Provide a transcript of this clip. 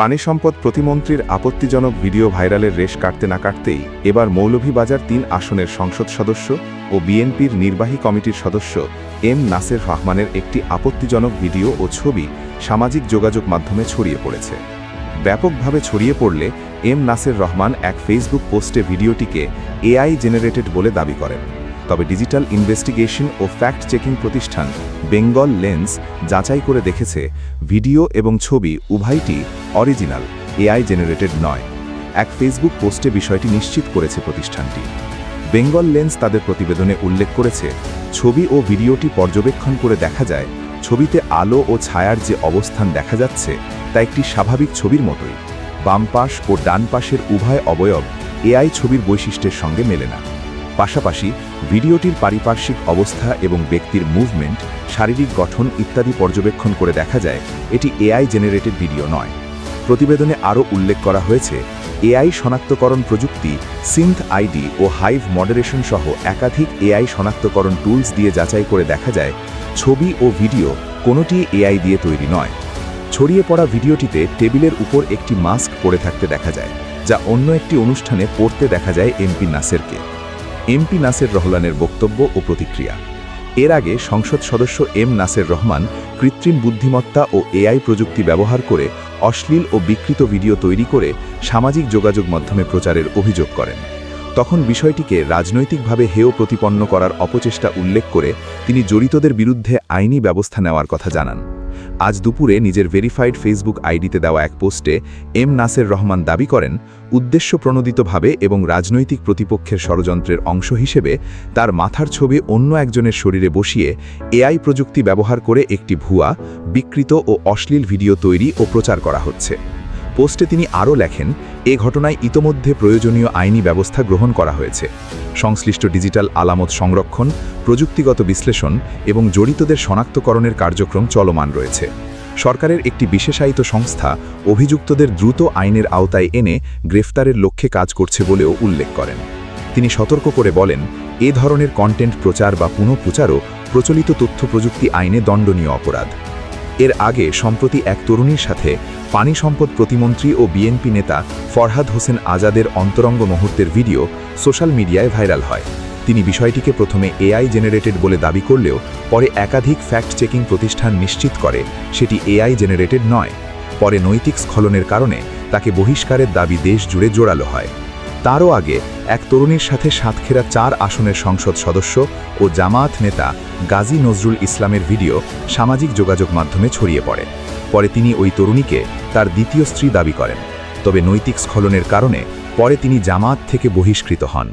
পানি সম্পদ প্রতিমন্ত্রীর আপত্তিজনক ভিডিও ভাইরালের রেশ কাটতে না কাটতেই এবার মৌলভীবাজার ৩ আসনের সংসদ সদস্য ও বিএনপির নির্বাহী কমিটির সদস্য এম নাসের রহমানের একটি আপত্তিজনক ভিডিও ও ছবি সামাজিক যোগাযোগ মাধ্যমে ছড়িয়ে পড়েছে। ব্যাপকভাবে ছড়িয়ে পড়লে এম নাসের রহমান এক ফেসবুক পোস্টে ভিডিওটিকে এআই জেনারেটেড বলে দাবি করেন। তবে ডিজিটাল ইনভেস্টিগেশন ও ফ্যাক্ট চেকিং প্রতিষ্ঠান বেঙ্গল লেন্স যাচাই করে দেখেছে ভিডিও এবং ছবি উভয়টি অরিজিনাল, এআই জেনারেটেড নয়। এক ফেসবুক পোস্টে বিষয়টি নিশ্চিত করেছে প্রতিষ্ঠানটি। বেঙ্গল লেন্স তাদের প্রতিবেদনে উল্লেখ করেছে, ছবি ও ভিডিওটি পর্যবেক্ষণ করে দেখা যায় ছবিতে আলো ও ছায়ার যে অবস্থান দেখা যাচ্ছে তা একটি স্বাভাবিক ছবির মতোই। বাম পাশ ও ডান পাশের উভয় অবয়ব এআই ছবির বৈশিষ্ট্যের সঙ্গে মেলে না। পাশাপাশি ভিডিওটির পারিপার্শ্বিক অবস্থা এবং ব্যক্তির মুভমেন্ট, শারীরিক গঠন ইত্যাদি পর্যবেক্ষণ করে দেখা যায় এটি এআই জেনারেটেড ভিডিও নয়। প্রতিবেদনে আরও উল্লেখ করা হয়েছে, এআই শনাক্তকরণ প্রযুক্তি সিন্থ আইডি ও হাইভ মডারেশন সহ একাধিক এআই শনাক্তকরণ টুলস দিয়ে যাচাই করে দেখা যায় ছবি ও ভিডিও কোনোটি এআই দিয়ে তৈরি নয়। ছড়িয়ে পড়া ভিডিওটিতে টেবিলের উপর একটি মাস্ক পরে থাকতে দেখা যায়, যা অন্য একটি অনুষ্ঠানে পড়তে দেখা যায় এমপি নাসেরকে। এমপি নাসের রহমানের বক্তব্য ও প্রতিক্রিয়া। এর আগে সংসদ সদস্য এম নাসের রহমান কৃত্রিম বুদ্ধিমত্তা ও এআই প্রযুক্তি ব্যবহার করে অশ্লীল ও বিকৃত ভিডিও তৈরি করে সামাজিক যোগাযোগ মাধ্যমে প্রচারের অভিযোগ করেন। তখন বিষয়টিকে রাজনৈতিকভাবে হেয় প্রতিপন্ন করার অপচেষ্টা উল্লেখ করে তিনি জড়িতদের বিরুদ্ধে আইনি ব্যবস্থা নেওয়ার কথা জানান। আজ দুপুরে নিজের ভেরিফাইড ফেসবুক আইডিতে দেওয়া এক পোস্টে এম নাসের রহমান দাবি করেন, উদ্দেশ্যপ্রণোদিতভাবে এবং রাজনৈতিক প্রতিপক্ষের ষড়যন্ত্রের অংশ হিসেবে তার মাথার ছবি অন্য একজনের শরীরে বসিয়ে এআই প্রযুক্তি ব্যবহার করে একটি ভুয়া, বিকৃত ও অশ্লীল ভিডিও তৈরি ও প্রচার করা হচ্ছে। পোস্টে তিনি আরও লেখেন, এ ঘটনায় ইতোমধ্যে প্রয়োজনীয় আইনি ব্যবস্থা গ্রহণ করা হয়েছে। সংশ্লিষ্ট ডিজিটাল আলামত সংরক্ষণ, প্রযুক্তিগত বিশ্লেষণ এবং জড়িতদের শনাক্তকরণের কার্যক্রম চলমান রয়েছে। সরকারের একটি বিশেষায়িত সংস্থা অভিযুক্তদের দ্রুত আইনের আওতায় এনে গ্রেফতারের লক্ষ্যে কাজ করছে বলেও উল্লেখ করেন। তিনি সতর্ক করে বলেন, এ ধরনের কন্টেন্ট প্রচার বা পুনঃপ্রচারও প্রচলিত তথ্য প্রযুক্তি আইনে দণ্ডনীয় অপরাধ। এর আগে সম্প্রতি এক তরুণীর সাথে পানি সম্পদ প্রতিমন্ত্রী ও বিএনপি নেতা ফরহাদ হোসেন আজাদের অন্তরঙ্গ মুহূর্তের ভিডিও সোশ্যাল মিডিয়ায় ভাইরাল হয়। তিনি বিষয়টিকে প্রথমে এআই জেনারেটেড বলে দাবি করলেও পরে একাধিক ফ্যাক্ট চেকিং প্রতিষ্ঠান নিশ্চিত করে সেটি এআই জেনারেটেড নয়। পরে নৈতিক স্খলনের কারণে তাকে বহিষ্কারের দাবি দেশ জুড়ে জোরালো হয়। তারও আগে এক তরুণীর সাথে সাতক্ষীরা ৪ আসনের সংসদ সদস্য ও জামায়াত নেতা গাজী নজরুল ইসলামের ভিডিও সামাজিক যোগাযোগ মাধ্যমে ছড়িয়ে পড়ে। পরে তিনি ওই তরুণীকে তার দ্বিতীয় স্ত্রী দাবি করেন। তবে নৈতিক স্খলনের কারণে পরে তিনি জামায়াত থেকে বহিষ্কৃত হন।